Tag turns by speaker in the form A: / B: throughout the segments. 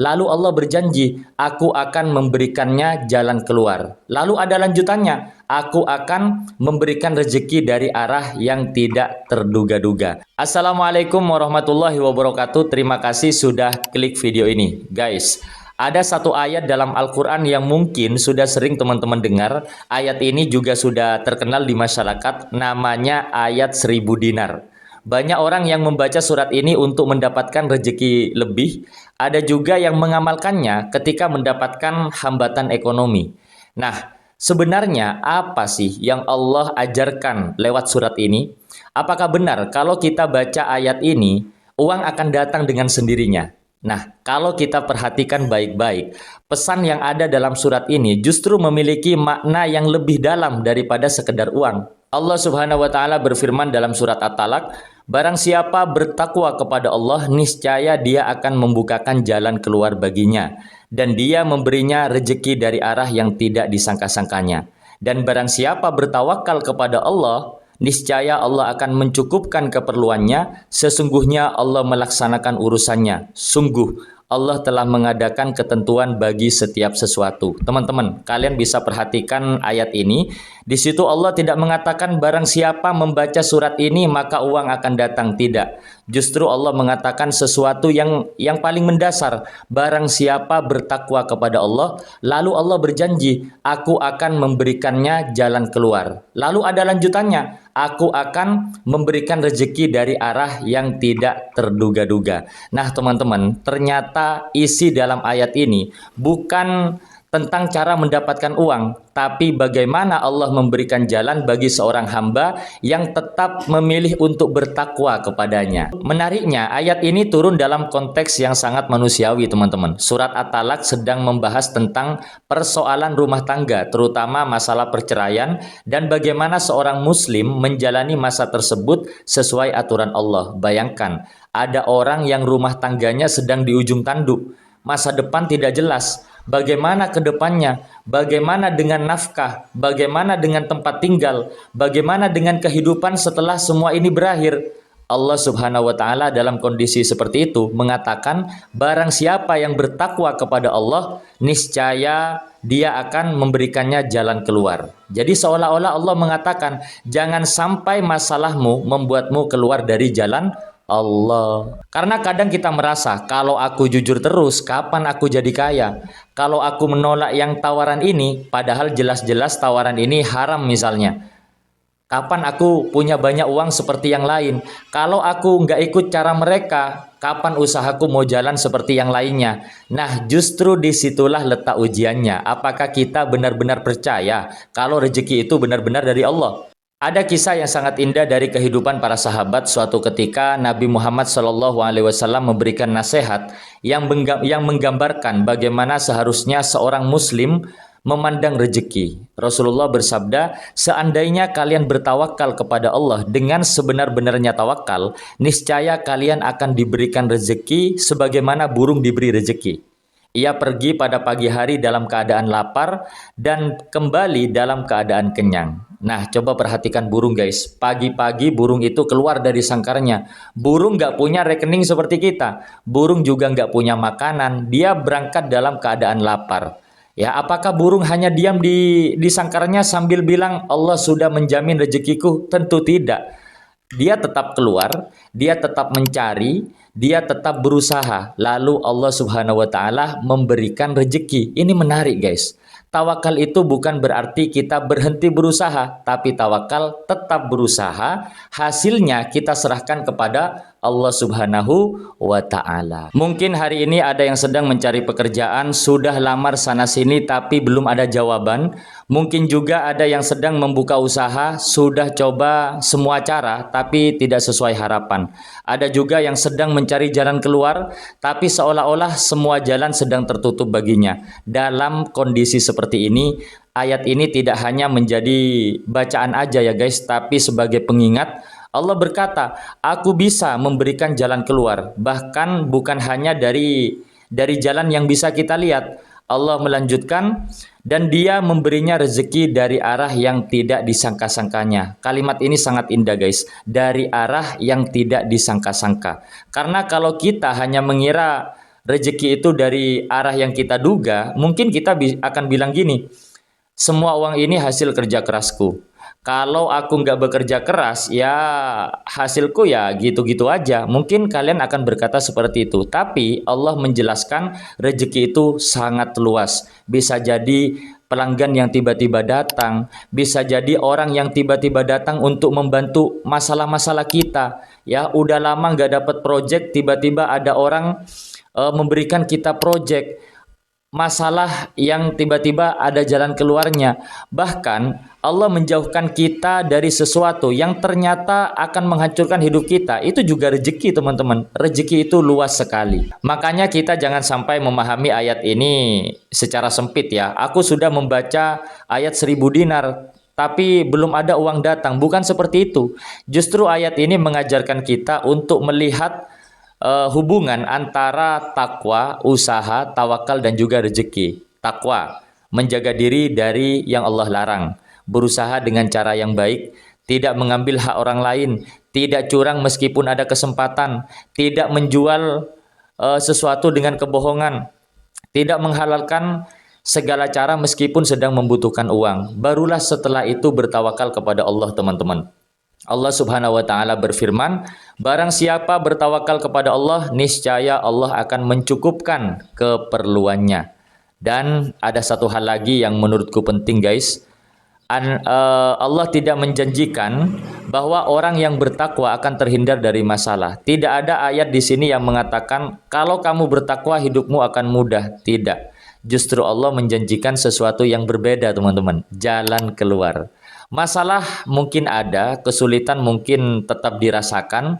A: Lalu Allah berjanji, aku akan memberikannya jalan keluar. Lalu ada lanjutannya, aku akan memberikan rezeki dari arah yang tidak terduga-duga. Assalamualaikum warahmatullahi wabarakatuh. Terima kasih sudah klik video ini. Guys, ada satu ayat dalam Al-Quran yang mungkin sudah sering teman-teman dengar. Ayat ini juga sudah terkenal di masyarakat, namanya ayat 1000 dinar. Banyak orang yang membaca surat ini untuk mendapatkan rezeki lebih. Ada juga yang mengamalkannya ketika mendapatkan hambatan ekonomi. Nah, sebenarnya apa sih yang Allah ajarkan lewat surat ini? Apakah benar kalau kita baca ayat ini, uang akan datang dengan sendirinya? Nah, kalau kita perhatikan baik-baik, pesan yang ada dalam surat ini justru memiliki makna yang lebih dalam daripada sekedar uang. Allah Subhanahu wa taala berfirman dalam surat At-Talaq, barang siapa bertakwa kepada Allah, niscaya Dia akan membukakan jalan keluar baginya dan Dia memberinya rezeki dari arah yang tidak disangka-sangkanya. Dan barang siapa bertawakal kepada Allah, niscaya Allah akan mencukupkan keperluannya. Sesungguhnya Allah melaksanakan urusannya. Sungguh Allah telah mengadakan ketentuan bagi setiap sesuatu. Teman-teman, kalian bisa perhatikan ayat ini. Di situ Allah tidak mengatakan barang siapa membaca surat ini maka uang akan datang. Tidak. Justru Allah mengatakan sesuatu yang paling mendasar. Barang siapa bertakwa kepada Allah, lalu Allah berjanji, aku akan memberikannya jalan keluar. Lalu ada lanjutannya, aku akan memberikan rezeki dari arah yang tidak terduga-duga. Nah teman-teman, ternyata isi dalam ayat ini bukan tentang cara mendapatkan uang, tapi bagaimana Allah memberikan jalan bagi seorang hamba yang tetap memilih untuk bertakwa kepadanya. Menariknya, ayat ini turun dalam konteks yang sangat manusiawi, teman-teman. Surat At-Talaq sedang membahas tentang persoalan rumah tangga, terutama masalah perceraian, dan bagaimana seorang muslim menjalani masa tersebut sesuai aturan Allah. Bayangkan, ada orang yang rumah tangganya sedang di ujung tanduk, masa depan tidak jelas. Bagaimana ke depannya? Bagaimana dengan nafkah? Bagaimana dengan tempat tinggal? Bagaimana dengan kehidupan setelah semua ini berakhir? Allah Subhanahu wa taala dalam kondisi seperti itu mengatakan, barang siapa yang bertakwa kepada Allah, niscaya Dia akan memberikannya jalan keluar. Jadi seolah-olah Allah mengatakan, jangan sampai masalahmu membuatmu keluar dari jalan Allah. Karena kadang kita merasa, kalau aku jujur terus, kapan aku jadi kaya? Kalau aku menolak yang tawaran ini, padahal jelas-jelas tawaran ini haram misalnya. Kapan aku punya banyak uang seperti yang lain? Kalau aku nggak ikut cara mereka, kapan usahaku mau jalan seperti yang lainnya? Nah, justru disitulah letak ujiannya. Apakah kita benar-benar percaya kalau rezeki itu benar-benar dari Allah? Ada kisah yang sangat indah dari kehidupan para sahabat. Suatu ketika Nabi Muhammad SAW memberikan nasihat yang menggambarkan bagaimana seharusnya seorang muslim memandang rezeki. Rasulullah bersabda, seandainya kalian bertawakal kepada Allah dengan sebenar-benarnya tawakal, niscaya kalian akan diberikan rezeki sebagaimana burung diberi rezeki. Ia pergi pada pagi hari dalam keadaan lapar dan kembali dalam keadaan kenyang. Nah, coba perhatikan burung guys. Pagi-pagi burung itu keluar dari sangkarnya. Burung nggak punya rekening seperti kita. Burung juga nggak punya makanan. Dia berangkat dalam keadaan lapar. Ya, apakah burung hanya diam di sangkarnya sambil bilang Allah sudah menjamin rezekiku? Tentu tidak. Dia tetap keluar, dia tetap mencari, dia tetap berusaha. Lalu Allah Subhanahu wa taala memberikan rezeki. Ini menarik guys. Tawakal itu bukan berarti kita berhenti berusaha, tapi tawakal tetap berusaha, hasilnya kita serahkan kepada Allah Subhanahu wa taala. Mungkin hari ini ada yang sedang mencari pekerjaan, sudah lamar sana sini tapi belum ada jawaban. Mungkin juga ada yang sedang membuka usaha, sudah coba semua cara tapi tidak sesuai harapan. Ada juga yang sedang mencari jalan keluar, tapi seolah-olah semua jalan sedang tertutup baginya. Dalam kondisi seperti ini, ayat ini tidak hanya menjadi bacaan aja ya guys, tapi sebagai pengingat. Allah berkata, aku bisa memberikan jalan keluar, bahkan bukan hanya dari jalan yang bisa kita lihat. Allah melanjutkan, dan Dia memberinya rezeki dari arah yang tidak disangka-sangkanya. Kalimat ini sangat indah guys, dari arah yang tidak disangka-sangka. Karena kalau kita hanya mengira rezeki itu dari arah yang kita duga, mungkin kita akan bilang gini, semua uang ini hasil kerja kerasku. Kalau aku nggak bekerja keras, ya hasilku ya gitu-gitu aja. Mungkin kalian akan berkata seperti itu. Tapi Allah menjelaskan rezeki itu sangat luas. Bisa jadi pelanggan yang tiba-tiba datang. Bisa jadi orang yang tiba-tiba datang untuk membantu masalah-masalah kita. Ya, udah lama nggak dapat project, tiba-tiba ada orang memberikan kita project. Masalah yang tiba-tiba ada jalan keluarnya. Bahkan Allah menjauhkan kita dari sesuatu yang ternyata akan menghancurkan hidup kita. Itu juga rezeki, teman-teman. Rezeki itu luas sekali. Makanya kita jangan sampai memahami ayat ini secara sempit ya. Aku sudah membaca ayat 1000 dinar tapi belum ada uang datang. Bukan seperti itu. Justru ayat ini mengajarkan kita untuk melihat hubungan antara takwa, usaha, tawakal dan juga rezeki. Takwa, menjaga diri dari yang Allah larang, berusaha dengan cara yang baik, tidak mengambil hak orang lain, tidak curang meskipun ada kesempatan, tidak menjual sesuatu dengan kebohongan, tidak menghalalkan segala cara meskipun sedang membutuhkan uang. Barulah setelah itu bertawakal kepada Allah, teman-teman. Allah Subhanahu wa taala berfirman, barang siapa bertawakal kepada Allah, niscaya Allah akan mencukupkan keperluannya. Dan ada satu hal lagi yang menurutku penting, guys. Allah tidak menjanjikan bahwa orang yang bertakwa akan terhindar dari masalah. Tidak ada ayat di sini yang mengatakan kalau kamu bertakwa hidupmu akan mudah. Tidak. Justru Allah menjanjikan sesuatu yang berbeda, teman-teman. Jalan keluar. Masalah mungkin ada, kesulitan mungkin tetap dirasakan,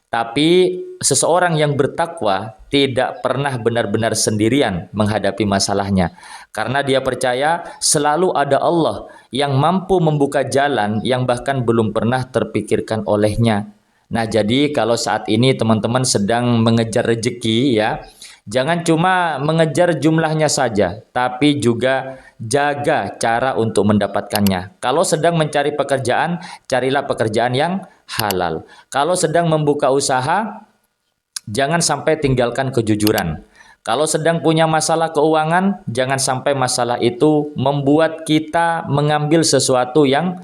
A: tapi seseorang yang bertakwa tidak pernah benar-benar sendirian menghadapi masalahnya. Karena dia percaya selalu ada Allah yang mampu membuka jalan yang bahkan belum pernah terpikirkan olehnya. Nah, jadi kalau saat ini teman-teman sedang mengejar rezeki ya, jangan cuma mengejar jumlahnya saja, tapi juga jaga cara untuk mendapatkannya. Kalau sedang mencari pekerjaan, carilah pekerjaan yang halal. Kalau sedang membuka usaha, jangan sampai tinggalkan kejujuran. Kalau sedang punya masalah keuangan, jangan sampai masalah itu membuat kita mengambil sesuatu yang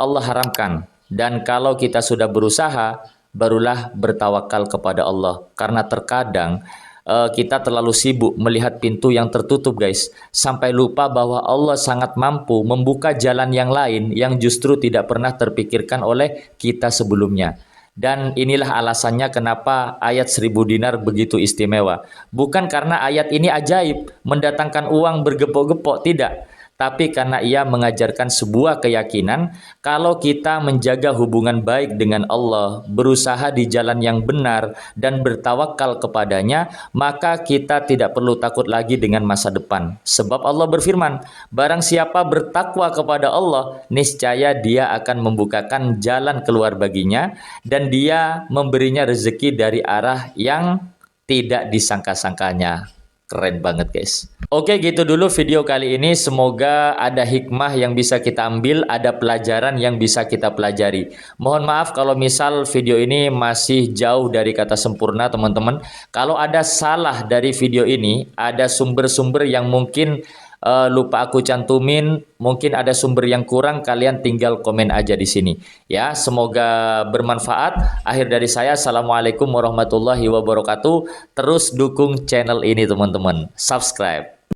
A: Allah haramkan. Dan kalau kita sudah berusaha, barulah bertawakal kepada Allah. Karena terkadang kita terlalu sibuk melihat pintu yang tertutup, guys, sampai lupa bahwa Allah sangat mampu membuka jalan yang lain yang justru tidak pernah terpikirkan oleh kita sebelumnya. Dan inilah alasannya kenapa ayat 1000 dinar begitu istimewa. Bukan karena ayat ini ajaib, mendatangkan uang bergepok-gepok, tidak. Tapi karena ia mengajarkan sebuah keyakinan kalau kita menjaga hubungan baik dengan Allah, berusaha di jalan yang benar dan bertawakal kepadanya, maka kita tidak perlu takut lagi dengan masa depan. Sebab Allah berfirman, barang siapa bertakwa kepada Allah, niscaya dia akan membukakan jalan keluar baginya dan dia memberinya rezeki dari arah yang tidak disangka-sangkanya. Keren banget, guys. Oke, gitu dulu video kali ini. Semoga ada hikmah yang bisa kita ambil, ada pelajaran yang bisa kita pelajari. Mohon maaf kalau misal video ini masih jauh dari kata sempurna, teman-teman. Kalau ada salah dari video ini, ada sumber-sumber yang mungkin lupa aku cantumin, mungkin ada sumber yang kurang, kalian tinggal komen aja di sini. Ya, semoga bermanfaat. Akhir dari saya, assalamualaikum warahmatullahi wabarakatuh. Terus dukung channel ini, teman-teman. Subscribe.